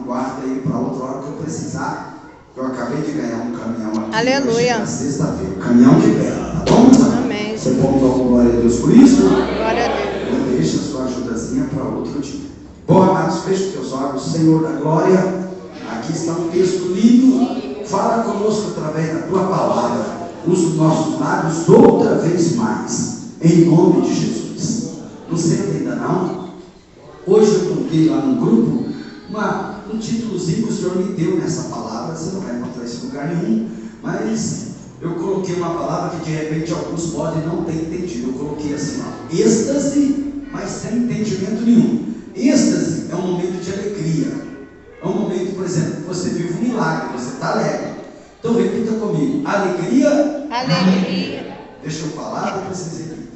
guarda aí para outra hora que eu precisar. Eu acabei de ganhar um caminhão aqui. Aleluia. Na sexta-feira. O caminhão que pega, tá bom? Amém. Você pode dar uma glória a Deus por isso? Glória a Deus. Não deixa a sua ajudazinha para outro dia. Bom, amados, feche teus olhos. Senhor da glória, aqui está um texto lindo. Fala conosco através da tua palavra. Usa os nossos lábios outra vez mais. Em nome de Jesus. Não senta ainda não? Hoje eu coloquei lá no grupo um títulozinho que o Senhor me deu nessa palavra. Você não vai encontrar isso em lugar nenhum, mas eu coloquei uma palavra que de repente alguns podem não ter entendido. Eu coloquei assim, ó, êxtase, mas sem entendimento nenhum. Êxtase é um momento de alegria. É um momento, por exemplo, que você vive um milagre, você está alegre. Então repita comigo: alegria. Alegria. Deixa eu falar, eu preciso ir.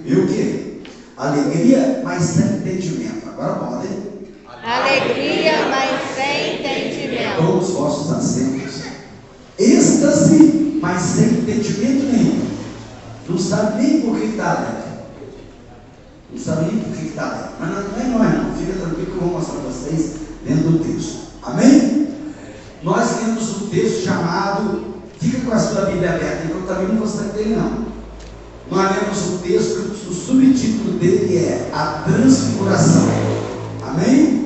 Eu o quê? Alegria, mas sem entendimento. Agora podem. Alegria, mas sem entendimento. Com os vossos assentos. Êxtase, mas sem entendimento nenhum. Não sabe nem por que está alegre. Não sabe nem por que está alegre. Mas não é nós não. Fica tranquilo que eu vou mostrar para vocês dentro do texto. Amém? Nós lemos um texto chamado, fica com a sua Bíblia aberta, então eu também não vou sair dele não. Nós lemos um texto, o subtítulo dele é a transfiguração. Amém?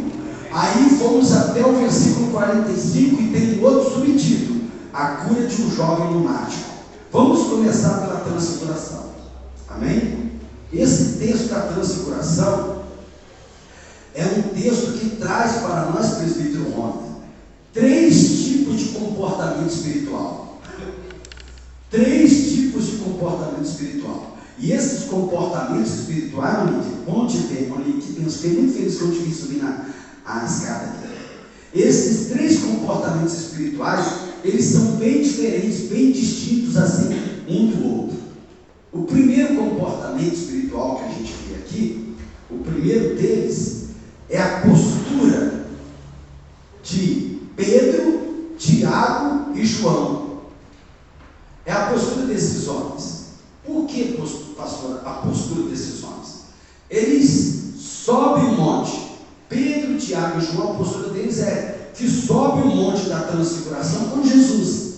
Aí fomos até o versículo 45 e tem um outro subtítulo, a cura de um jovem lunático. Vamos começar pela transfiguração. Amém? Esse texto da transfiguração é um texto que traz para nós, presbítero Rômulo, 3 tipos de comportamento espiritual. 3 tipos de comportamento espiritual. E esses comportamentos espirituais, onde tem eu fiquei muito feliz quando eu subir a escada aqui. Esses 3 comportamentos espirituais, eles são bem diferentes, bem distintos assim, um do outro. O primeiro comportamento espiritual que a gente vê aqui, o primeiro deles, é a postura de Pedro, Tiago e João. É a postura desses homens. Por que, pastor, a postura desses homens? Eles sobem o monte. Pedro, Tiago e João, a postura deles é que sobe o monte da transfiguração com Jesus.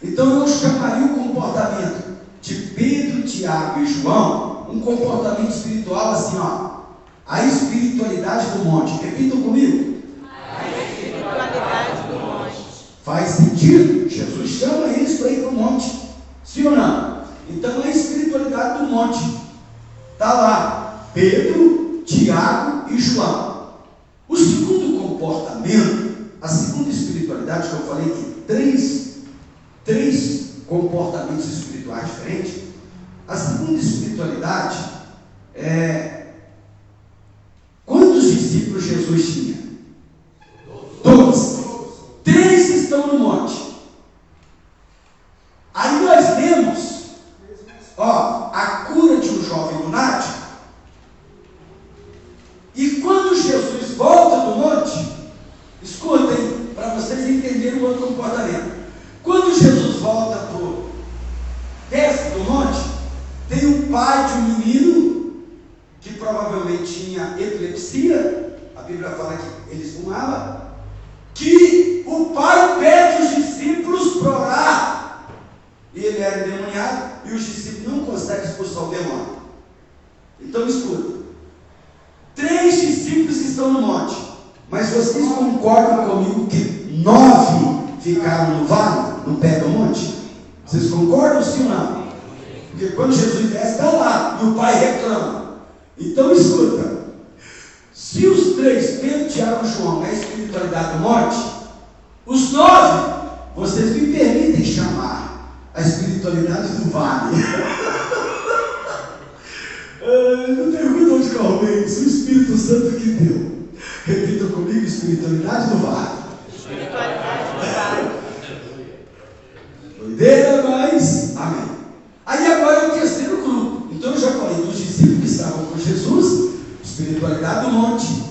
Então eu chamaria o comportamento de Pedro, Tiago e João um comportamento espiritual assim, ó. A espiritualidade do monte. Repitam comigo. A espiritualidade do monte. Faz sentido? Jesus chama eles para ir para o monte. Sim ou não? Então a espiritualidade do monte. Está lá Pedro, Tiago e João. O segundo comportamento, a segunda espiritualidade que eu falei que três comportamentos espirituais diferentes. A segunda espiritualidade é quantos discípulos Jesus tinha? 12. 3 estão no monte. Aí nós vemos, ó, a cura de um jovem lunático. E quando Jesus volta do monte, escutem, para vocês entenderem o outro comportamento. Quando Jesus volta desce do monte, tem um pai de um menino que provavelmente tinha epilepsia. A Bíblia fala que ele fumava. Que o pai pede os discípulos para orar. E ele era endemoniado e os discípulos não conseguem expulsar o demônio. Então escuta. 3 discípulos estão no monte. Mas vocês concordam comigo que 9 ficaram no vale, no pé do monte? Vocês concordam sim ou não? Porque quando Jesus desce, está lá e o pai reclama. Então escuta. Se os 3, Pedro, Tiago e João, é a espiritualidade do monte, os 9, vocês me permitem chamar a espiritualidade do vale. Não pergunta onde que eu arrumei isso, o Espírito Santo que deu. Repita comigo: espiritualidade do vale. Espiritualidade do vale. Doideira, mas amém. Aí agora é o terceiro grupo. Então eu já falei dos discípulos que estavam com Jesus, espiritualidade do monte.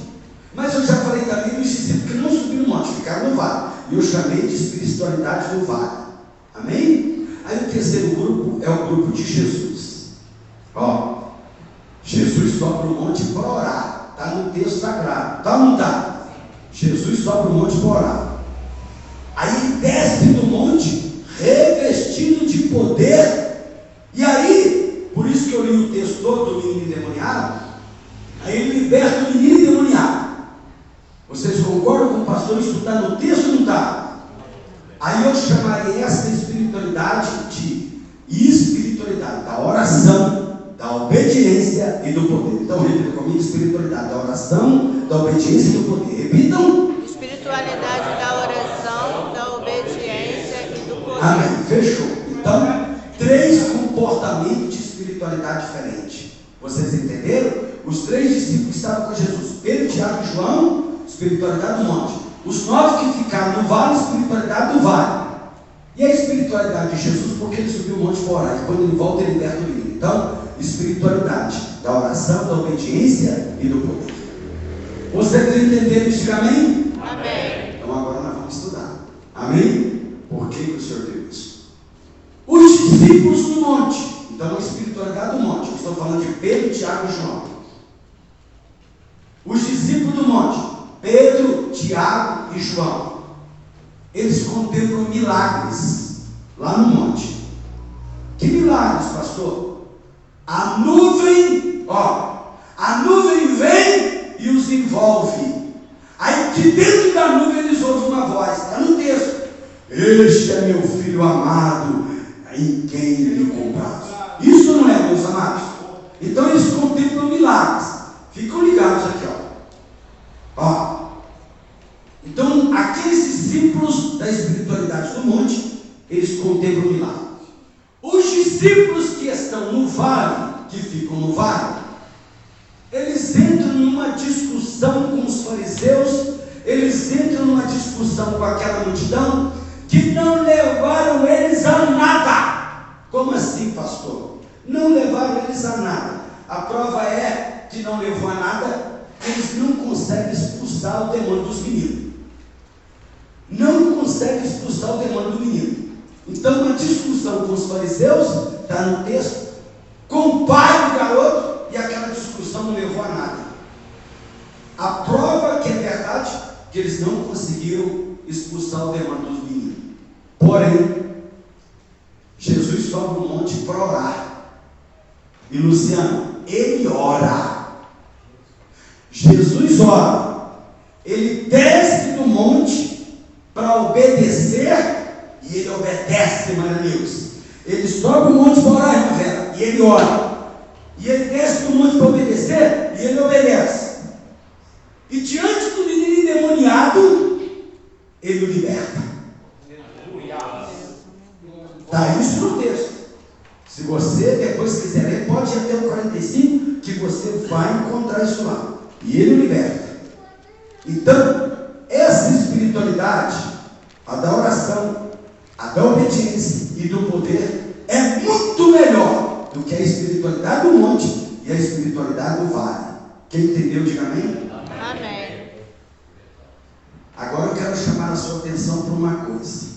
Mas eu já falei também dos discípulos que não subiram no monte, ficaram no vale. E eu chamei de espiritualidade do vale. Amém? Aí o terceiro grupo é o grupo de Jesus. Ó, Jesus sobe no monte para orar. Está no texto sagrado. Está ou não está? Jesus sobe o monte para orar. Aí ele desce do monte, revestido de poder. E aí, por isso que eu li o texto todo do menino endemoniado. Aí ele liberta o menino endemoniado. Vocês concordam com o pastor? Isso está no texto ou não está? Aí eu chamaria essa espiritualidade de espiritualidade da oração, da obediência e do poder. Então repita comigo: espiritualidade da oração, da obediência e do poder. Repitam: espiritualidade da oração, da obediência e do poder. Amém. Fechou. Então, 3 comportamentos de espiritualidade diferentes. Vocês entenderam? Os 3 discípulos estavam com Jesus: Pedro, Tiago e João, espiritualidade do monte. Os 9 que ficaram no vale, espiritualidade do vale. E a espiritualidade de Jesus, porque ele subiu o monte para orar, e quando ele volta ele liberta o menino. Então, espiritualidade da oração, da obediência e do poder. Vocês entenderam isso? Diga amém? Amém. Então agora nós vamos estudar. Amém? Por que o Senhor deu isso? Os discípulos no monte. Então, a espiritualidade do monte. Eu estou falando de Pedro, Tiago e João. Os discípulos do monte: Pedro, Tiago e João. Eles contemplam milagres lá no monte. Que milagres, pastor? A nuvem vem e os envolve. Aí de dentro da nuvem eles ouvem uma voz. Está no texto: este é meu filho amado, em quem me comprazo. Isso não é, meus amados? Então eles contemplam milagres. Ficam ligados aqui, ó. Então, aqueles discípulos da espiritualidade do monte, eles contemplam milagres. Os discípulos que estão no vale, que ficam no vale, eles entram numa discussão com os fariseus, eles entram numa discussão com aquela multidão, que não levaram eles a nada. Como assim, pastor? Não levaram eles a nada. A prova é que não levou a nada. Eles não conseguem expulsar o demônio dos meninos. Não conseguem expulsar o demônio do menino. Então, uma discussão com os fariseus, está no texto, com o pai do garoto, e aquela discussão não levou a nada. A prova que é verdade, que eles não conseguiram expulsar o demônio dos meninos. Porém, Jesus sobe o monte para orar. E Luciano, ele ora. Jesus ora. Ele desce do monte para obedecer, e ele obedece, Deus. Ele sobe o monte para orar, irmã Vera, e ele ora. E ele desce do monte para obedecer, e ele obedece. E diante do menino endemoniado, ele o liberta. Está isso no texto. Se você depois quiser ler, pode ir até o 45, que você vai encontrar isso lá. E ele o liberta. Então, essa espiritualidade, a da oração, a da obediência e do poder, é muito melhor do que a espiritualidade do monte e a espiritualidade do vale. Quem entendeu, diga amém? Amém. Agora eu quero chamar a sua atenção para uma coisa.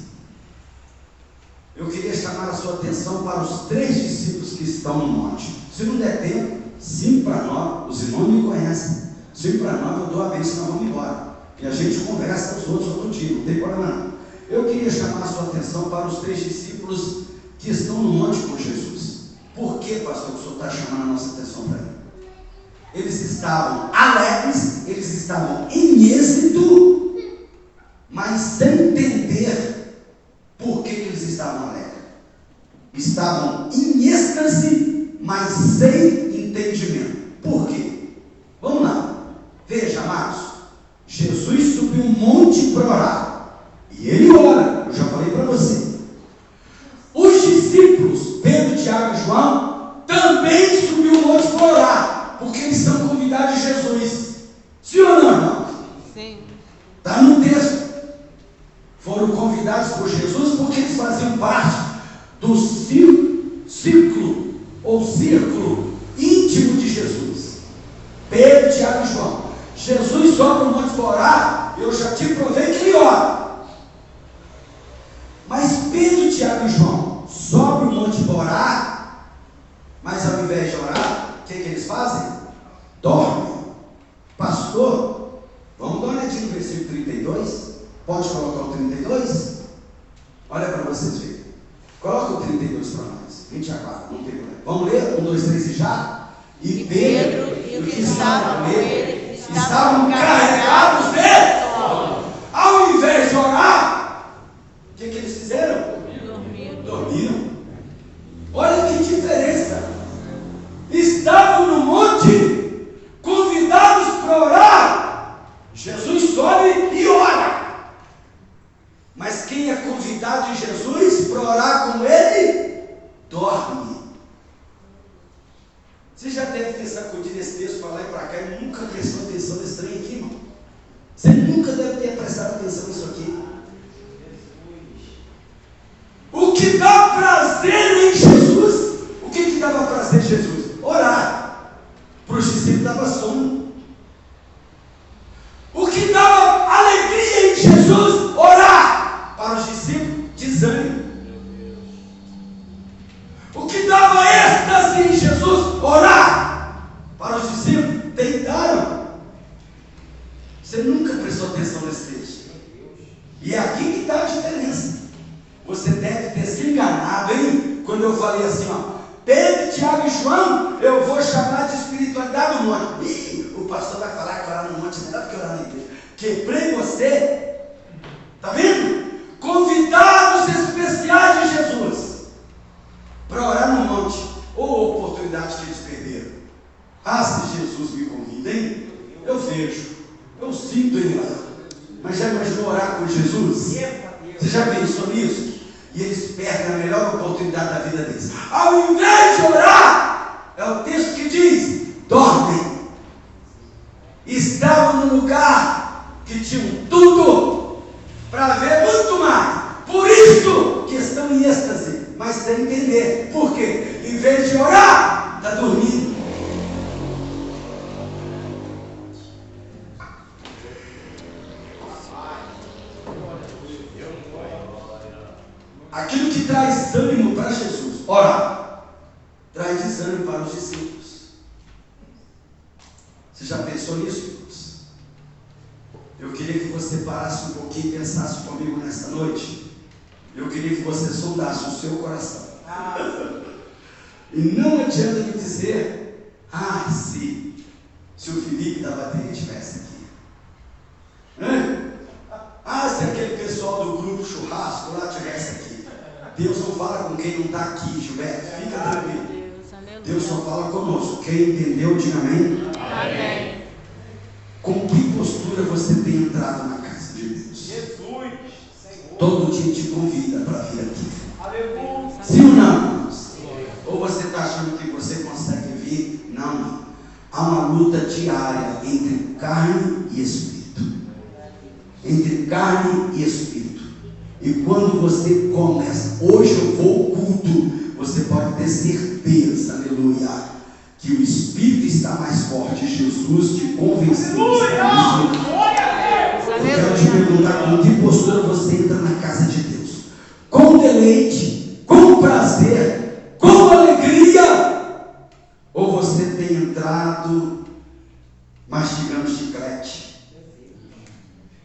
Eu queria chamar a sua atenção para os 3 discípulos que estão no monte. Se não der tempo, 5 para 9, os irmãos me conhecem. 5 para 9 eu dou a vez, senão vamos embora. E a gente conversa com os outros outro dia, não tem problema não. Eu queria chamar a sua atenção para os 3 discípulos que estão no monte com Jesus. Por que, pastor, que o senhor está chamando a nossa atenção para ele? Eles estavam alegres, eles estavam em êxito, mas sem entender por que eles estavam alegres. Estavam em êxtase, mas sem entendimento. Por quê? Vamos lá. Veja, amados. Jesus subiu um monte para orar. E ele ora. Eu já falei para você. Os discípulos, Pedro, Tiago e João, também subiu um monte para orar. Porque eles são convidados de Jesus. Sim ou não, irmão? Sim. Está no texto. Foram convidados por Jesus porque eles faziam parte do círculo íntimo de Jesus. Pedro, Tiago e João. Jesus sobe o monte para orar. Eu já te provei que ele ora. Mas Pedro, Tiago e João sobem o monte para orar, mas ao invés de orar, o que eles fazem? Dormem. Pastor, vamos dar uma olhadinha no versículo 32? Pode colocar o 32? Olha para vocês verem. Coloca o 32 para nós. 20 a 4, não tem problema. Vamos ler? 1, 2, 3 e já? E Pedro e o que estavam com ele estavam carregados de sono. Ao invés de orar, o que eles fizeram? Dormiram. Olha que diferença. Estavam no monte, convidados para orar. Jesus sobe e ora. Mas quem é convidado de Jesus para orar com ele, dorme. Você já deve ter sacudido esse texto para lá e para cá e nunca prestou atenção nesse trem aqui, irmão. Você nunca deve ter prestado atenção nisso aqui. O que dá prazer em Jesus? O que dava prazer em Jesus? Orar. Para os discípulos dava sono. O que dava alegria em Jesus? Orar. Para os discípulos, desânimo. O que dava êxtase em Jesus? Orar. Para os discípulos, deitaram. Você nunca prestou atenção nesse texto. E é aqui que está a diferença. Você deve ter se enganado, hein? Quando eu falei assim, ó, Pedro, Tiago e João, eu vou chamar de espiritualidade no monte. Ih, o pastor vai falar que orar no monte é melhor do que orar na igreja. Quebrei você. Está vendo? Convidados especiais de Jesus para orar no monte. Ou oportunidade que eles perderam. Ah, se Jesus me convida, hein? Eu vejo, eu sinto ele lá. Mas já imaginou orar com Jesus? Você já pensou nisso? E eles perdem a melhor oportunidade da vida deles. Ao invés de orar, é o texto que diz: dormem. Estavam no lugar que tinham tudo para ver muito mais. Por isso que estão em êxtase. Mas sem entender. Por quê? Em vez de orar, está dormindo. Aquilo que traz ânimo para Jesus, orar, traz desânimo para os discípulos. Você já pensou nisso, irmãos? Eu queria que você parasse um pouquinho e pensasse comigo nesta noite. Eu queria que você sondasse o seu coração. E não adianta me dizer, se o Felipe da bateria estivesse aqui. Se aquele pessoal do grupo churrasco lá estivesse aqui. Deus não fala com quem não está aqui, Gilberto. Fica tranquilo. Deus só fala conosco. Quem entendeu, diga amém. Amém. Com que postura você tem entrado na casa de Deus? Jesus. Todo dia te convida para vir aqui. Aleluia. Sim ou não, irmãos? Ou você está achando que você consegue vir? Não. Há uma luta diária entre carne e espírito. Entre carne e espírito. E quando você começa, hoje eu vou ao culto, você pode ter certeza, aleluia, que o Espírito está mais forte. Jesus te convenceu. Eu quero te perguntar com que postura você entra na casa de Deus. Com deleite, com prazer, com alegria. Ou você tem entrado mastigando chiclete.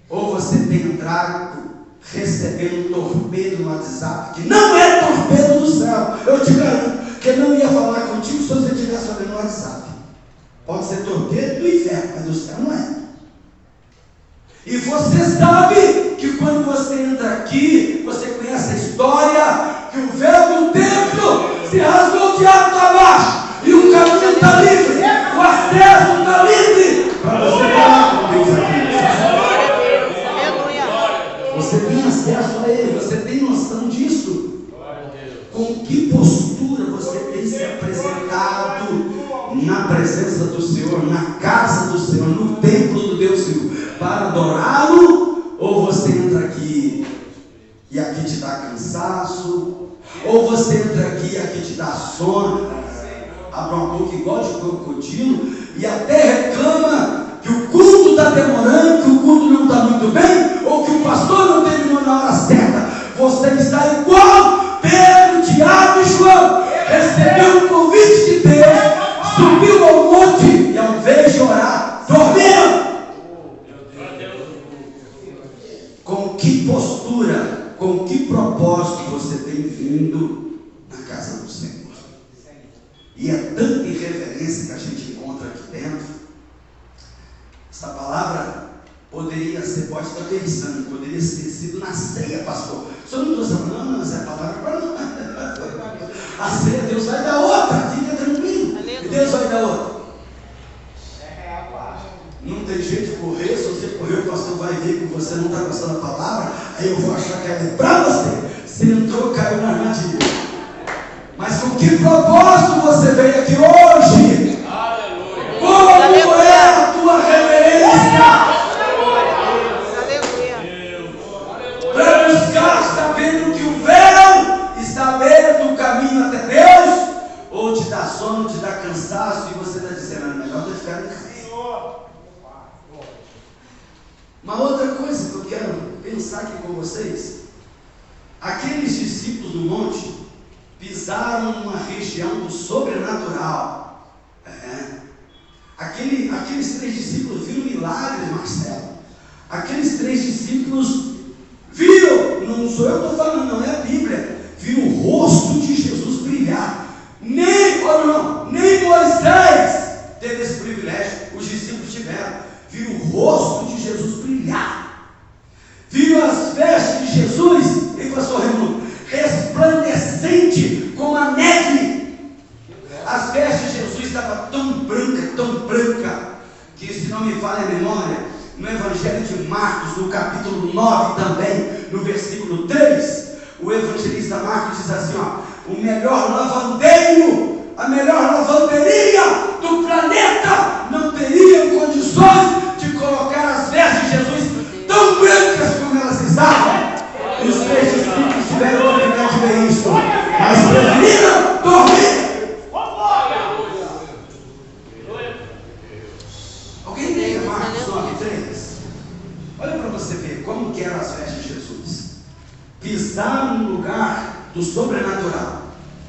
Ou você tem entrado recebendo um torpedo no WhatsApp, que não é torpedo do céu. Eu te garanto que ele não ia falar contigo se você estivesse olhando no WhatsApp. Pode ser torpedo do inferno, mas do céu não é. E você sabe que quando você entra aqui, você conhece a história, que o véu do templo se rasgou de alto a baixo, e o caminho está livre, o acesso está livre, para você falar com Deus aqui. Você tem acesso a Ele, você tem noção disso? Com que postura você tem se apresentado na presença do Senhor, na casa do Senhor, no templo do Deus vivo, para adorá-lo? Ou você entra aqui e aqui te dá cansaço? Ou você entra aqui e aqui te dá sono? Abre uma boca igual de crocodilo e até reclama que o culto está demorando, que o culto não está muito bem, ou que o pastor não terminou na hora certa. Você está igual Pedro, Tiago e João. Recebeu o convite de Deus, subiu ao monte e ao invés de orar, dormiram. que postura, com que propósito você tem vindo na casa do Senhor. E é tanta irreverência que a gente encontra aqui dentro. Essa palavra poderia ser, pode estar pensando, poderia ter sido na ceia, pastor. O senhor não trouxe a palavra? Não, essa é a palavra para não. A ceia, Deus vai dar outra, fica tranquilo. E Deus vai dar outra. Não tem jeito de correr, se você correr, o pastor vai ver que você não está gostando da palavra, aí eu vou achar que é para você. Se entrou, caiu na armadilha. Mas com que propósito você veio aqui hoje? Aleluia. Como é a tua reverência? Para buscar, sabendo que o véu está à beira do caminho até Deus, ou te dá sono, te dá cansaço, e você está dizendo, é melhor eu ficar em casa. Uma outra coisa que eu quero pensar aqui com vocês, aqueles discípulos do monte pisaram numa região do sobrenatural. Aqueles 3 discípulos viram milagres, Marcelo. Aqueles 3 discípulos viram, não sou eu que estou falando, não é a Bíblia, viram o rosto de Jesus brilhar. Nem Moisés teve esse privilégio, os discípulos tiveram. Viram o rosto de Jesus brilhar. Viram as vestes de Jesus, e pastor Raimundo, resplandecente como a neve. As vestes de Jesus estavam tão branca, que se não me falha a memória, no Evangelho de Marcos, no capítulo 9 também, no versículo 3, o evangelista Marcos diz assim, o melhor lavandeiro, a melhor lavanderia do planeta não teriam condições de colocar as vestes de Jesus tão brancas como elas estavam. E os 3 discípulos tiveram a oportunidade de ver isso, mas preferiram dormir. Alguém lê Marcos 9:3? Olha para você ver como que eram as vestes de Jesus. Pisaram no lugar do sobrenatural.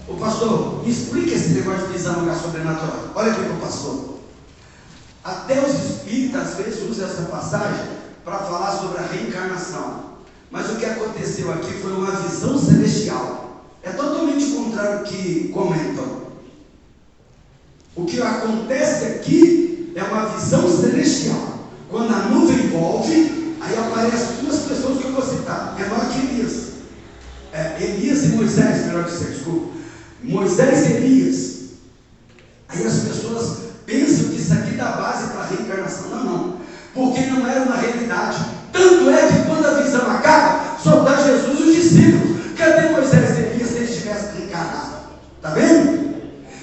Ô pastor, me explica esse negócio de pisar no lugar sobrenatural. Olha aqui para o pastor. Até os espíritas às vezes usam essa passagem para falar sobre a reencarnação. Mas o que aconteceu aqui foi uma visão celestial. É totalmente contrário ao que comentam. O que acontece aqui é uma visão celestial. Quando a nuvem envolve, aí aparecem 2 pessoas que eu vou citar. É maior que Elias. Elias e Moisés, melhor dizer, desculpa. Moisés e Elias. Aí as pessoas pensam que isso aqui dá base para a reencarnação. Não, porque não era uma realidade. Tanto é que quando a visão acaba, só dá Jesus e os discípulos. Cadê Moisés e Elias se eles tivessem reencarnado? Está vendo?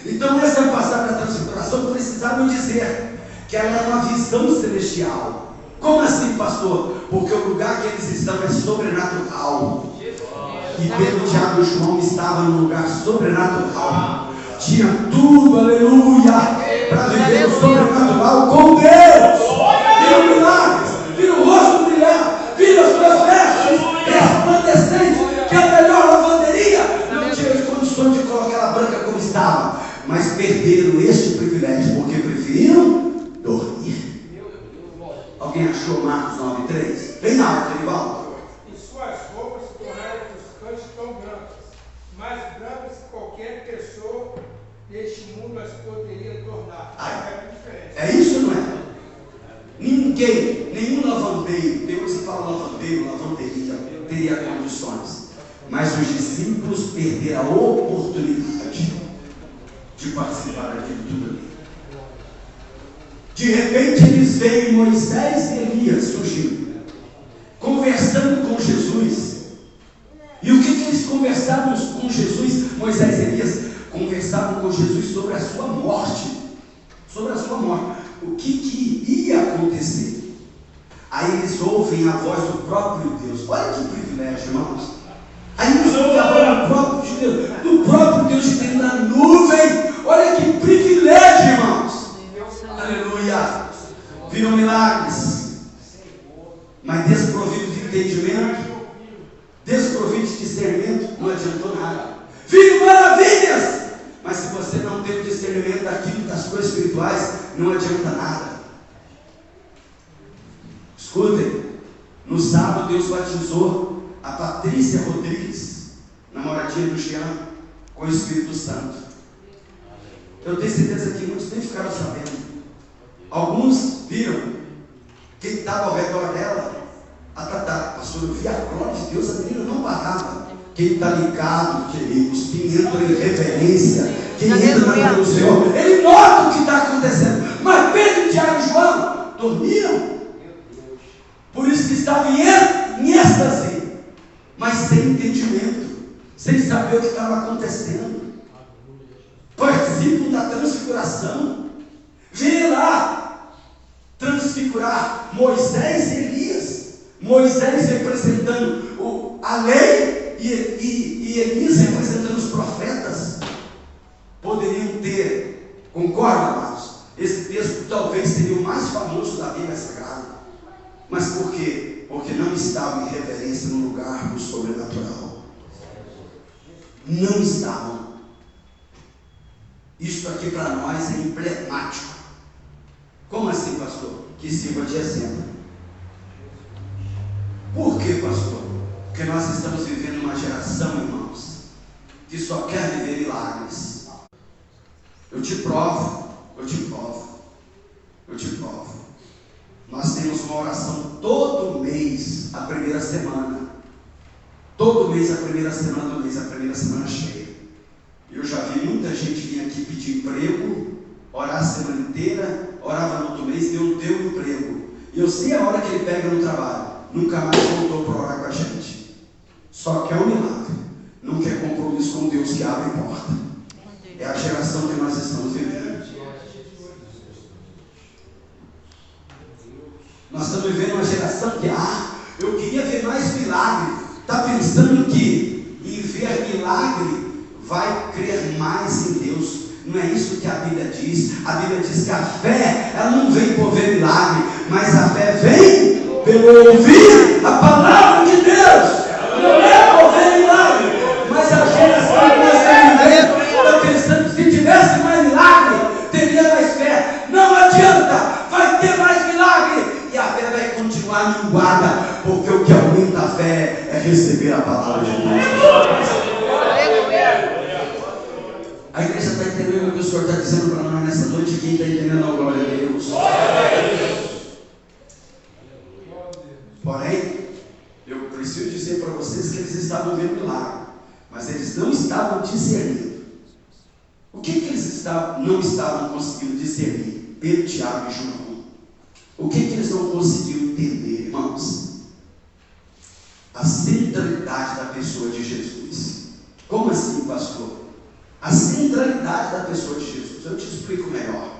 Então essa passagem da transfiguração precisavam dizer que ela é uma visão celestial. Como assim, pastor? Porque o lugar que eles estão é sobrenatural. E Pedro, Tiago e João estavam no lugar sobrenatural. Tinha tudo, aleluia, para viver o sobrenatural com Deus. Viram milagres, viram o rosto brilhar, viram as suas vestes resplandecentes, que a melhor lavanderia não tinha condições de colocar ela branca como estava. Mas perderam este privilégio, porque preferiram dormir. Alguém achou Marcos 9:3? Bem na hora, Erivaldo. E suas roupas se tornaram toscantes tão brancas, mais brancas que qualquer pessoa deste mundo as poderia tornar. É isso, não é? Ninguém, nenhum lavandeiro, Deus se fala lavandeiro, lavanderia, teria condições. Mas os discípulos perderam a oportunidade de participar daquilo tudo ali. De repente eles veem Moisés e Elias surgindo, conversando com Jesus. E o que eles conversavam com Jesus, Moisés e Elias? Conversavam com Jesus sobre a sua morte. Sobre a sua morte. O que ia acontecer? Aí eles ouvem a voz do próprio Deus. Olha que privilégio, irmãos. Aí eles ouvem a voz do próprio Deus, de Deus na nuvem. Olha que privilégio, irmãos. Aleluia. Viram milagres, mas desprovido de entendimento, desprovido de discernimento, não adiantou nada. Viram maravilhas, mas se você não tem o discernimento daquilo, das coisas espirituais, não adianta nada. Escutem, no sábado passado, Deus batizou a Patrícia Rodrigues, namoradinha do Jean, com o Espírito Santo. Eu tenho certeza que muitos nem ficaram sabendo. Alguns viram quem estava ao redor dela. Pastor, eu vi a glória de Deus, a menina não parava. Quem está ligado, queridos, quem entra em reverência, quem entra na mão do Senhor, ele nota o que está acontecendo. Mas Pedro, Tiago e João dormiam. Por isso que estavam em êxtase, mas sem entendimento, sem saber o que estava acontecendo. Participam da transfiguração. Vem lá transfigurar Moisés e Elias. Moisés representando a lei e Elias representando os profetas. Poderiam ter, concorda, amados? Esse texto talvez seria o mais famoso da Bíblia Sagrada. Mas por quê? Porque não estavam em reverência no lugar do sobrenatural. Não estavam. Isso aqui para nós é emblemático. Como assim, pastor? Que sirva de exemplo. Por quê, pastor? Porque nós estamos vivendo uma geração, irmãos, que só quer viver milagres. Eu te provo. Nós temos uma oração todo mês, a primeira semana. Todo mês, a primeira semana do mês, a primeira semana cheia. Eu já vi muita gente vir aqui pedir emprego, orar a semana inteira, orava no outro mês, Deus deu um emprego. E eu sei a hora que ele pega no trabalho, nunca mais voltou para orar com a gente. Só quer um milagre, não quer compromisso com Deus que abre porta. É a geração que nós estamos vivendo. Nós estamos vivendo uma geração que, eu queria ver mais milagre. Está pensando que em ver milagre vai crer mais em Deus. Não é isso que a Bíblia diz. A Bíblia diz que a fé, ela não vem por ver milagre, mas a fé vem pelo ouvir a palavra de Deus. Não é por ver milagre, mas a geração que nós estamos vivendo está pensando que se tivesse mais milagre, teria mais fé. Não adianta, vai ter mais milagre. E a fé vai continuar minguada, porque o que aumenta a fé é receber a palavra de Deus. A igreja está entendendo o que o Senhor está dizendo para nós nessa noite. Quem está entendendo a glória de Deus? Porém, eu preciso dizer para vocês que eles estavam vendo milagre, mas eles não estavam discernindo. O que eles não estavam conseguindo discernir? Pedro, Tiago e João. O que eles não conseguiram entender, irmãos? A centralidade da pessoa de Jesus. Como assim, pastor? A centralidade da pessoa de Jesus. Eu te explico melhor.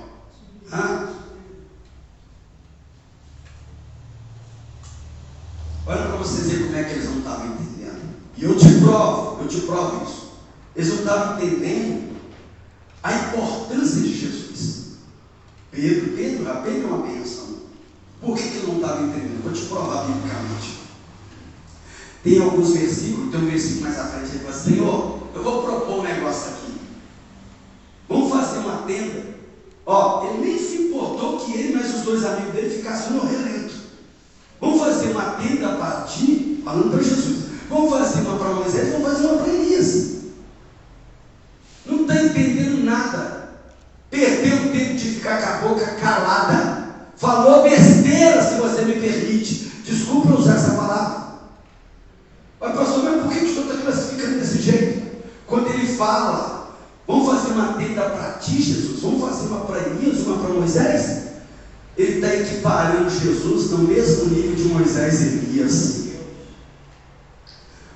Olha para vocês verem como é que eles não estavam entendendo. E eu te provo isso. Eles não estavam entendendo a importância de Jesus. Pedro é uma bênção. Por que ele não estava entendendo? Vou te provar biblicamente. Tem alguns versículos, tem um versículo mais à frente, ele fala: Senhor, eu vou propor um negócio aqui. Vamos fazer uma tenda. Ele nem se importou que ele, mas os dois amigos dele ficassem no relento. Vamos fazer uma tenda para ti, falando para Jesus. Vamos fazer uma para Moisés, vamos fazer uma para Elias. Não está entendendo nada. Perdeu o tempo de ficar com a boca calada. Falou besteira, se você me permite. Desculpa usar essa palavra. Mas pastor, mas por que o senhor está classificando desse jeito? Quando ele fala, vamos fazer uma tenda para ti, Jesus, vamos fazer uma para Elias, uma para Moisés, ele está equiparando Jesus no mesmo nível de Moisés e Elias.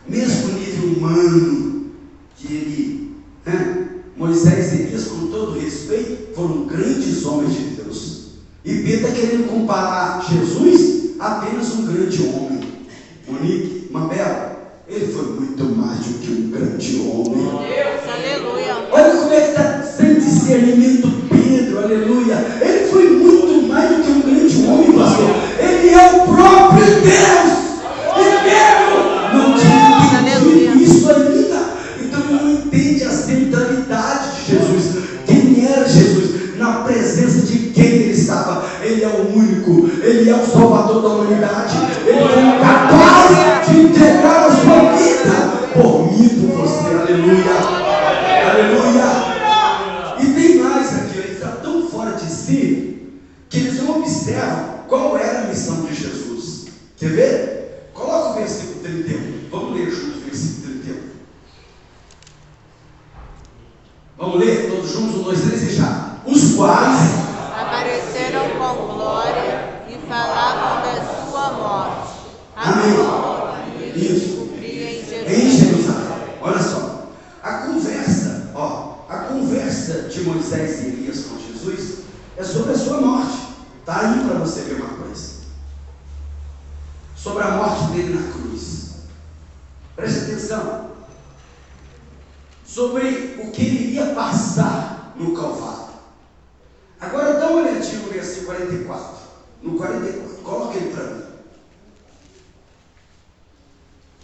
Mesmo nível humano que ele, Moisés e Elias, com todo respeito, foram grandes homens de Deus. E Pedro está querendo comparar Jesus a apenas um grande homem. Monique, Mabel, ele foi muito mais do que um grande homem. Aleluia. Olha como é que está sem discernimento Pedro, aleluia. Ele foi muito mais do que um grande homem, pastor. Ele é o próprio Deus. E Pedro não tinha entendido isso ainda. Então não entende a centralidade de Jesus. Quem era Jesus? Na presença de quem ele estava. Ele é o único. Ele é o Salvador da humanidade. Ele é capaz juntos, 1, 2, 3 e já. Os quais apareceram com glória e falavam da sua morte. Amém. E descobria em em Jesus. Jerusalém. Olha só, a conversa de Moisés e Elias com Jesus é sobre a sua morte. Está aí para você ver uma coisa. Sobre a morte dele na cruz. Preste atenção. Sobre o que ele iria passar no Calvário. Agora dá uma olhadinha no versículo 44. No 44, coloca ele para mim.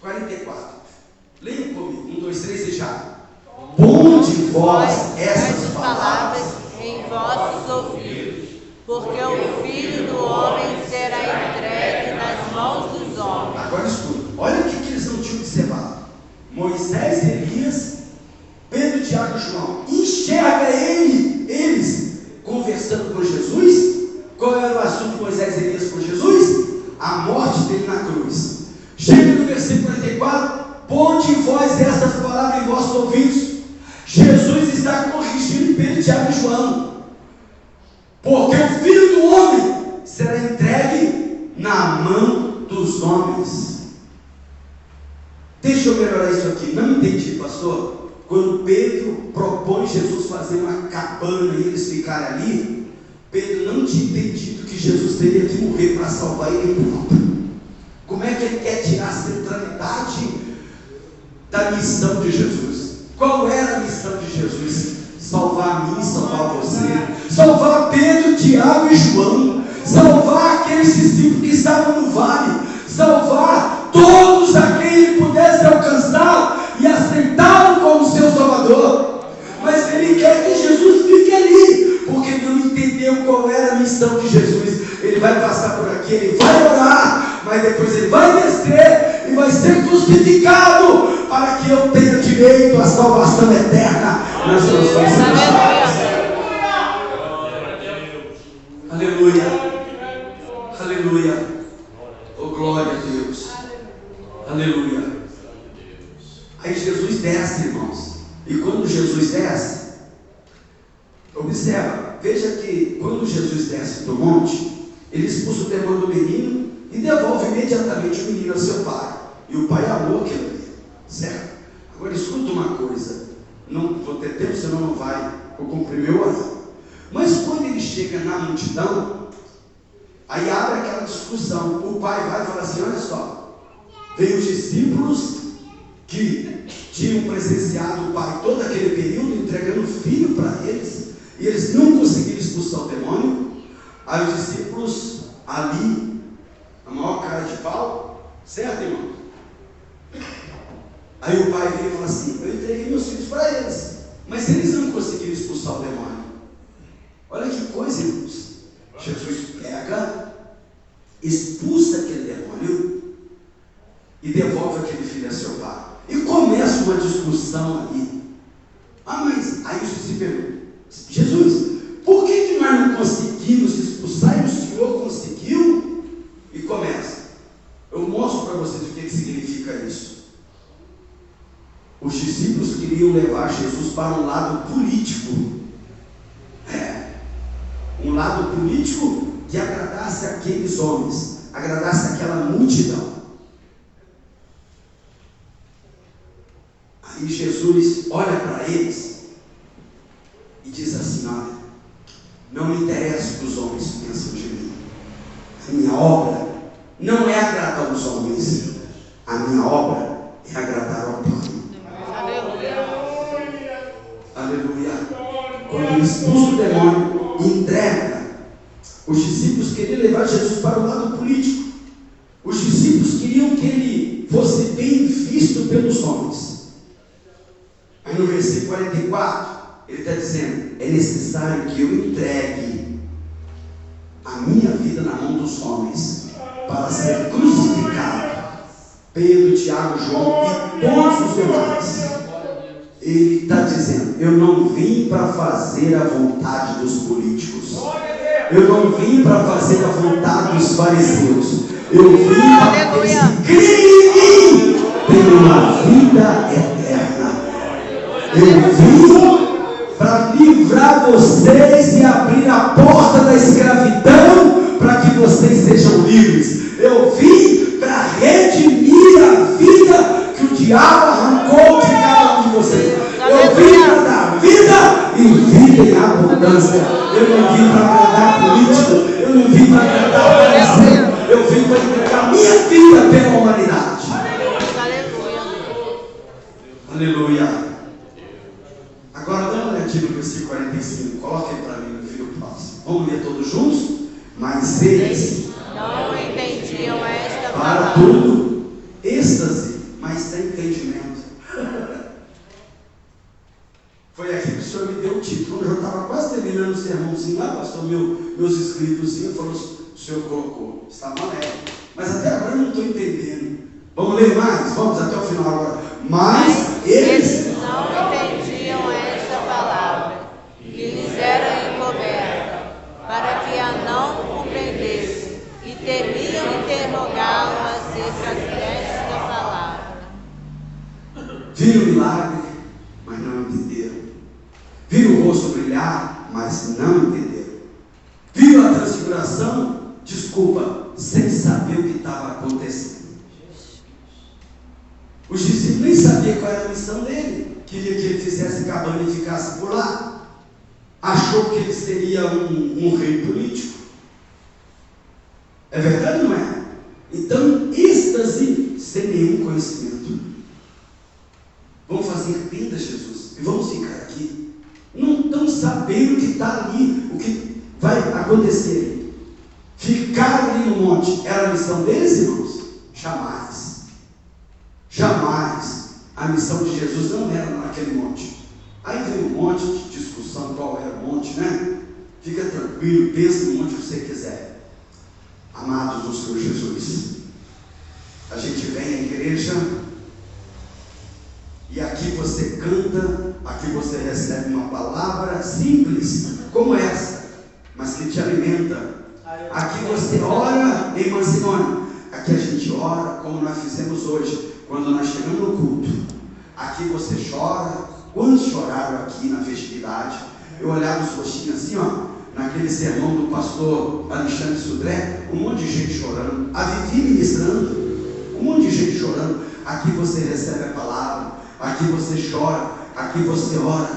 44. Leia comigo. 1, 2, 3 e já. Ponde vós essas palavras em vossos ouvidos, porque o Filho do Homem será entregue nas mãos dos homens. Agora escuta. Olha o que eles não tinham observado. Moisés e Elias, Pedro, Tiago e João. Enxerga eles conversando com Jesus. Qual era o assunto de Moisés e Elias com Jesus? A morte dele na cruz. Chega no versículo 44. Ponde vós estas palavras em vossos ouvidos. Jesus está corrigindo Pedro, Tiago e João. Porque o Filho do Homem será entregue na mão dos homens. Deixa eu melhorar isso aqui. Não entendi, pastor. Quando Pedro propõe Jesus fazer uma cabana e eles ficarem ali, Pedro não tinha entendido que Jesus teria que morrer para salvar ele próprio. Como é que ele quer tirar a centralidade da missão de Jesus? Qual era a missão de Jesus? Salvar a mim, salvar você, salvar Pedro, Tiago e João, salvar aqueles discípulos que estavam no vale, salvar todos a quem ele pudesse alcançar e aceitá-lo como seu Salvador. Mas ele quer que Jesus fique ali, porque ele não entendeu qual era a missão de Jesus. Ele vai passar por aqui, ele vai orar, mas depois ele vai descer e vai ser crucificado para que eu tenha direito à salvação eterna nas nações celestiais. Aleluia. Aleluia. Oh, glória a Deus. Aleluia. Aí Jesus desce, irmãos. E quando Jesus desce, observa, veja que quando Jesus desce do monte, ele expulsa o demônio do menino e devolve imediatamente o menino ao seu pai. E o pai amou aquele menino, certo? Agora escuta uma coisa, não vou ter tempo, senão não vai, vou cumprir meu horário. Mas quando ele chega na multidão, aí abre aquela discussão. O pai vai e fala assim: olha só, veio os discípulos que tinham presenciado o pai todo aquele período, entregando o filho para eles, e eles não conseguiram expulsar o demônio. Aí os discípulos ali, a maior cara de pau, certo, irmão? Aí o pai veio e fala assim: eu entreguei meus filhos para eles, mas eles não conseguiram expulsar o demônio. Olha que coisa, irmãos. Jesus pega, expulsa aquele demônio e devolve aquele filho a seu pai. E começa uma discussão ali. Ah, mas aí os discípulos perguntam: Jesus, por que nós não conseguimos expulsar e o Senhor conseguiu? E começa. Eu mostro para vocês o que significa isso. Os discípulos queriam levar Jesus para um lado político. Um lado político que agradasse aqueles homens, agradasse aquela multidão. Aí Jesus olha para eles e diz assim: olha, não me interessa o que os homens pensam de mim. A minha obra não é agradar os homens, a minha obra é agradar ao Pai. Aleluia. Aleluia. Quando ele expulsa o demônio e entrega, os discípulos queriam levar Jesus para o lado político. Os discípulos queriam que ele fosse bem visto pelos homens. Aí no versículo 44, ele está dizendo: é necessário que eu entregue a minha vida na mão dos homens para ser crucificado. Pedro, Tiago, João e todos os demais. Ele está dizendo: eu não vim para fazer a vontade dos políticos, eu não vim para fazer a vontade dos fariseus, eu vim para que eles que creem em mim tenham uma vida eterna. Eu vim para livrar escravidão para que vocês sejam livres. Eu vim para redimir a vida que o diabo arrancou de cada um de vocês. Eu vim para dar vida e vida em abundância. Eu não vim para agradar político, eu não vim para agradar presidente, eu vim para entregar minha vida pela humanidade. Aleluia. Agora dá uma olhadinha no versículo 45. Coloque aí para mim no filho próximo. Vamos ler todos juntos? Mas eles não entendiam esta para palavra. tudo êxtase, mas sem entendimento. Foi aqui que o Senhor me deu o título. Quando eu já estava quase terminando o sermãozinho lá, pastor, meus escritos falou, o Senhor colocou, está leve. Mas até agora eu não estou entendendo. Vamos ler mais? Vamos até o final agora. Mas eles não entendiam esta palavra, que lhes era encoberta, para que a não compreendessem, e temiam interrogá-lo acerca desta palavra. Viram o milagre, mas não entenderam. Viram o rosto brilhar, mas não entenderam. Viram a transfiguração, desculpa, sem saber o que estava acontecendo. Os discípulos nem sabiam qual era a missão dele. Queria que ele fizesse cabana e ficasse por lá. Achou que ele seria um rei político. É verdade ou não é? Então, êxtase sem nenhum conhecimento. Vamos fazer tenda, Jesus, e vamos ficar aqui. Não estão sabendo o que está ali, o que vai acontecer. Ficaram ali no monte. Era a missão deles, irmãos? Jamais. Jamais. A missão de Jesus não era naquele monte. Aí veio um monte de discussão qual era o monte, né? Fica tranquilo, pensa no monte que você quiser. Amados do Senhor Jesus, a gente vem à igreja e aqui você canta, aqui você recebe uma palavra simples como essa, mas que te alimenta. Aqui você ora em mansidão. Aqui a gente ora como nós fizemos hoje, quando nós chegamos no culto. Aqui você chora. Quantos choraram aqui na festividade? Eu olhava os rostinhos assim, ó, naquele sermão do pastor Alexandre Sudré, um monte de gente chorando, a Vivi ministrando, um monte de gente chorando. Aqui você recebe a palavra, aqui você chora, aqui você ora.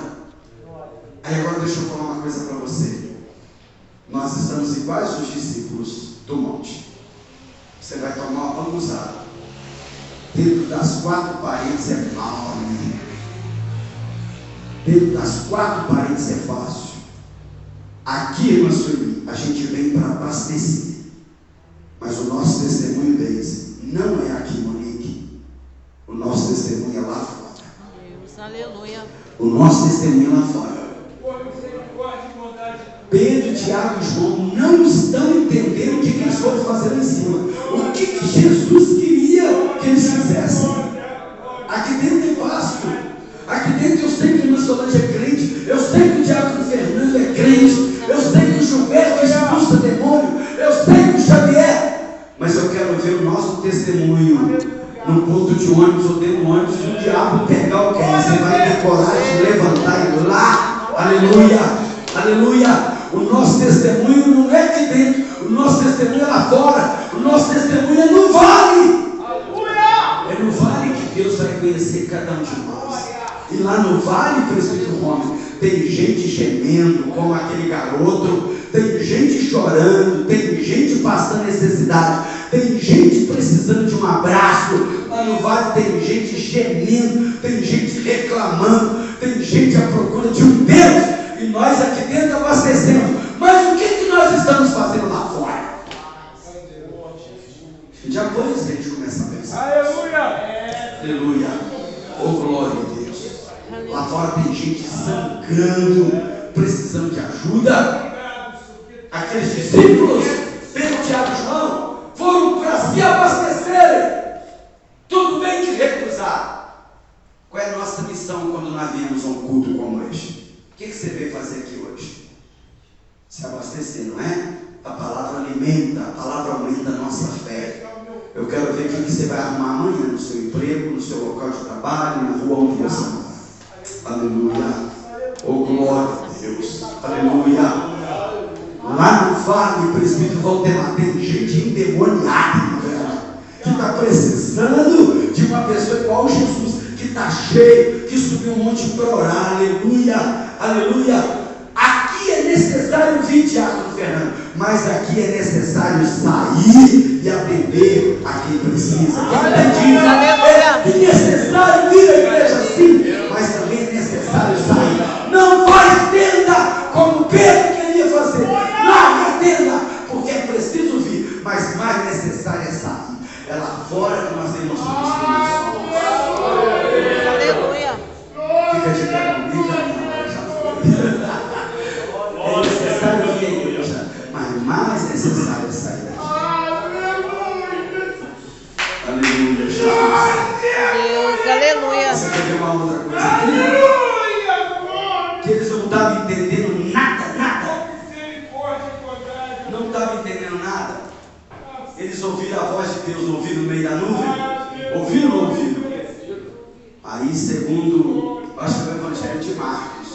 Aí agora deixa eu falar uma coisa para você. Nós estamos iguais os discípulos do monte. Você vai tomar uma bambuzada. Dentro das quatro paredes é mal. Dentro das quatro paredes é fácil. Aqui, irmã Sueli, a gente vem para abastecer. Mas o nosso testemunho deles não é aqui, Monique. O nosso testemunho é lá fora. Deus, aleluia. O nosso testemunho é lá fora. Pedro, Tiago e João não estão entendendo o que eles foram fazer lá em cima. O que Jesus queria que eles fizessem. Aqui dentro é fácil. Aqui dentro eu sei que o irmão Solange é crente. Eu sei que o Diácono Fernando é crente. Eu sei que o Gilberto expulsa demônio. Eu sei que o Xavier. Mas eu quero ver o nosso testemunho no ponto de ônibus ou dentro do ônibus. Se o diabo pegar o que você vai ter coragem de levantar e ir lá. Aleluia. Aleluia. O nosso testemunho não é aqui dentro. O nosso testemunho é lá fora. O nosso testemunho é no vale. É no vale que Deus vai conhecer cada um de nós. E lá no vale, presbítero Rômulo, tem gente gemendo como aquele garoto, tem gente chorando, tem gente passando necessidade, tem gente precisando de um abraço. Lá no vale tem gente gemendo, tem gente reclamando, tem gente à procura de um Deus. E nós aqui dentro abastecemos. Mas o que nós estamos fazendo lá fora? Já depois a gente começa a pensar. Aleluia! Aleluia! Oh, glória a Deus! Lá fora tem gente sangrando, precisando de ajuda. Aqueles discípulos, Pedro, Tiago e João, foram para se abastecerem. Tudo bem que recusar. Qual é a nossa missão quando nós viemos a um culto como este? O que você veio fazer aqui hoje? Se abastecer, não é? A palavra alimenta, a palavra aumenta a nossa fé. Eu quero ver o que você vai arrumar amanhã no seu emprego, no seu local de trabalho, na rua onde você mora. Aleluia. Oh, glória a Deus. Aleluia. Lá no e presbítero Valdemar, tem gente endemoniada, que está precisando de uma pessoa igual Jesus, que está cheio, que subiu um monte para orar, aleluia, aleluia. Aqui é necessário vir, diácono Fernando, mas aqui é necessário sair e atender a quem precisa. É necessário vir à igreja sim, mas também é necessário sair. Não faz tenda como Pedro queria fazer, larga a tenda, porque é preciso vir, mas mais necessário é sair. É lá fora que nós temos Aleluia. Fica de pé comigo, é necessário vir à igreja, mas mais necessário é sair daqui. Aleluia, Jesus. Deus, aleluia. Você quer ver uma outra coisa aqui? Que eles não estavam entendendo nada. Não estavam entendendo nada. Eles ouviram a voz de Deus, ouviram no meio da nuvem. Ouviram ou não ouviram? Aí, segundo, acho que é o Evangelho de Marcos.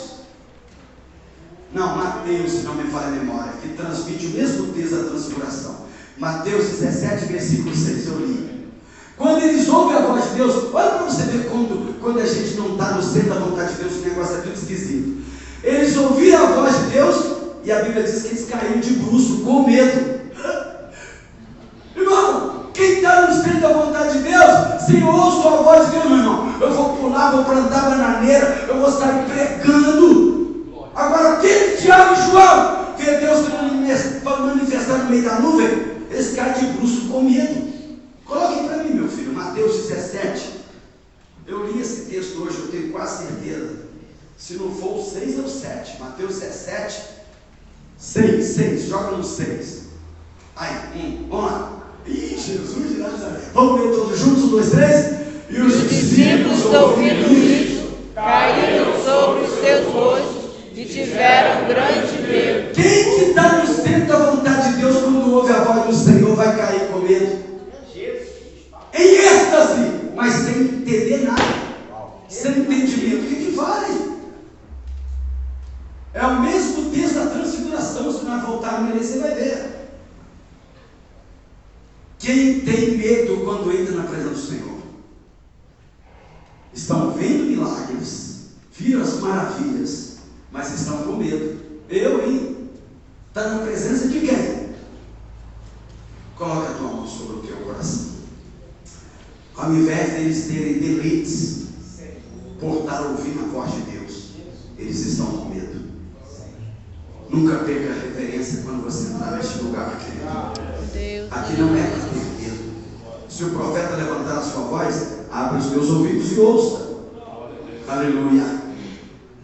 Não, Mateus, se não me falha a memória, que transmite o mesmo texto da transfiguração. Mateus 17, versículo 6, eu li. Quando eles ouvem a voz de Deus, olha para você ver quando a gente não está no centro da vontade de Deus, o negócio é tudo esquisito. Eles ouviram a voz de Deus e a Bíblia diz que eles caíram de bruços com medo. Irmão, quem está no centro da vontade de Deus, se eu ouço a voz de Deus, meu irmão, eu vou pular, vou plantar bananeira, eu vou sair pregando. Agora, quem, Tiago e João, vê Deus manifestar no meio da nuvem, eles caem de bruços com medo. Coloque para mim, meu filho, Mateus 17. Eu li esse texto hoje, eu tenho quase certeza. Se não for o 6 ou o 7. Mateus 17, 6, joga no 6. Aí, vamos lá. Ih, Jesus de Nazaré. Vamos ler todos juntos, 1, 2, 3. E os discípulos, ouvindo isso, caíram sobre os seus rostos e tiveram grande medo. Quem que está no centro da vontade de Deus, quando ouve a voz do Senhor, vai cair com medo? Em êxtase, mas sem entender nada, sem entendimento. O que vale? É o mesmo texto da transfiguração. Se nós voltarmos nele, você vai ver. Quem tem medo quando entra na presença do Senhor? Estão vendo milagres, viram as maravilhas, mas estão com medo. Está na presença de quem? Coloca a tua mão sobre o teu coração. Ao invés de eles terem deleites por estar ouvindo a voz de Deus, eles estão com medo. Nunca perca a referência quando você entrar neste lugar, querido. Aqui não é para ter medo. Se o profeta levantar a sua voz, abre os teus ouvidos e ouça. Aleluia.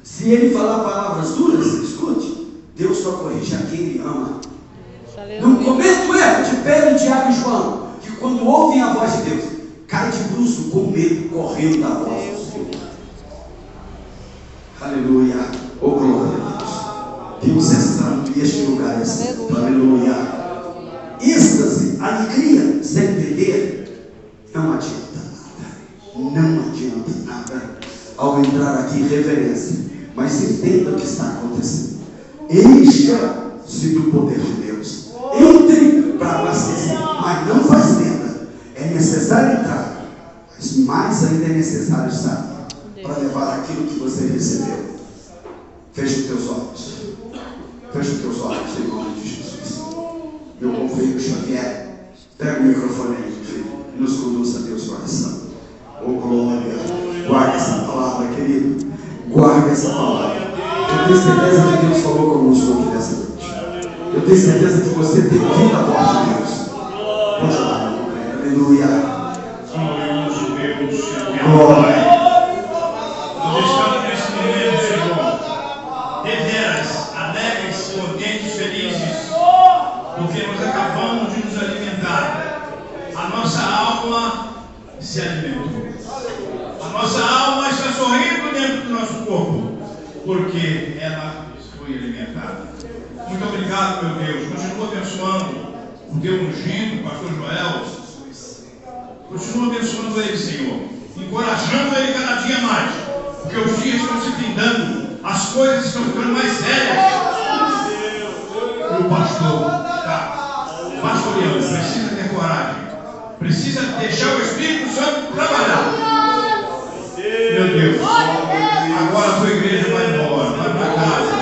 Se ele falar palavras duras, escute. Deus só corrige a quem ele ama. Não cometa o erro de Pedro, Tiago e João, que quando ouvem a voz de Deus, cai de bruços com medo, correndo da voz do Senhor. Aleluia. Oh, glória a Deus. Deus é santo e este lugar é santo. Aleluia. Êxtase, alegria, sem entender, não adianta nada. Não adianta nada. Ao entrar aqui, reverência, mas entenda o que está acontecendo. Encha-se do poder de Deus. Entre para abastecer, mas não faz tenda. É necessário entrar, mas mais ainda é necessário sair para levar aquilo que você recebeu. Feche os teus olhos. Feche os teus olhos em nome de Jesus. Meu companheiro Xavier, pega o microfone aí, filho, e nos conduz a Deus coração. Oh, glória. Guarda essa palavra, querido. Guarda essa palavra. Eu tenho certeza que Deus falou conosco aqui nessa noite. Eu tenho certeza que você tem ouvido a voz de Deus. Pode orar, meu companheiro. Aleluia. Glória. Nós estamos nesse momento, Senhor, deveras, alegres, contentes, felizes, porque nós acabamos de nos alimentar. A nossa alma se alimentou. A nossa alma está sorrindo dentro do nosso corpo, porque ela foi alimentada. Muito obrigado, meu Deus. Continua abençoando o teu ungido, o pastor Joel. Continua abençoando ele, Senhor. Encorajando ele cada dia mais, porque os dias estão se findando, as coisas estão ficando mais sérias. E o pastor está Precisa deixar o Espírito Santo trabalhar. Meu Deus. Agora a tua igreja vai embora, vai para casa.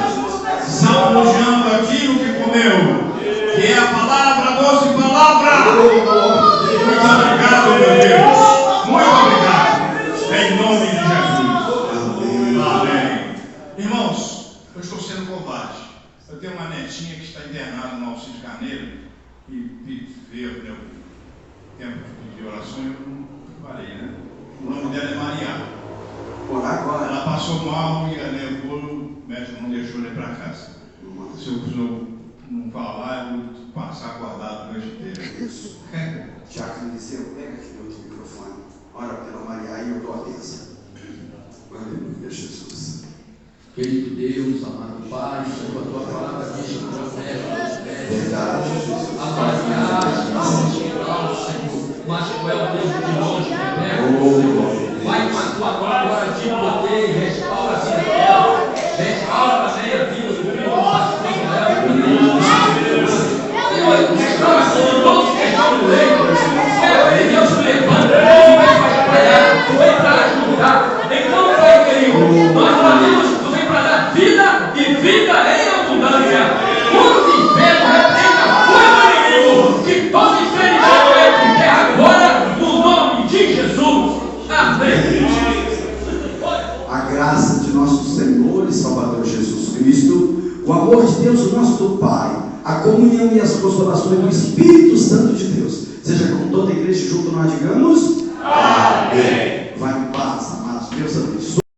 Salmodiando aquilo que comeu, que é a palavra, a doce palavra. Muito obrigado, meu Deus. Muito obrigado. Em nome de Jesus. Amém. Irmãos, eu estou sendo covarde. Eu tenho uma netinha que está internada no Alcides Carneiro e veio meu tempo de oração e eu não parei, né? O nome dela é Maria. Ela passou mal e o médico não deixou ela ir para casa. Se eu não falar, eu vou passar guardado a noite inteira. Tiago me disse, pega aqui no outro microfone. Ora pela Maria e eu dou a bênção. Aleluia, Jesus. Querido Deus, amado Pai, Senhor, a tua palavra diz que protege, Verdade, Jesus. avaliar, Senhor, mas tu é o Deus de longe, que perto, Senhor. Vai com a tua palavra de poder e restaura a vida dela, restaura também a vida do filho do pastor dela, Senhor, restaura todos que estão no leito, Senhor, Deus te levanta, tu vai trabalhar, tu vai para ajudar, então, Pai querido, nós fazemos vida e vida em abundância. Quando o inferno repreenda a força do inimigo, que todo experimento entre em terra agora, no nome de Jesus. Amém. A graça de nosso Senhor e Salvador Jesus Cristo, o amor de Deus, o nosso Pai, a comunhão e as consolações do Espírito Santo de Deus, seja com toda a igreja junto, nós digamos amém. Vai em paz, amados. Deus abençoe.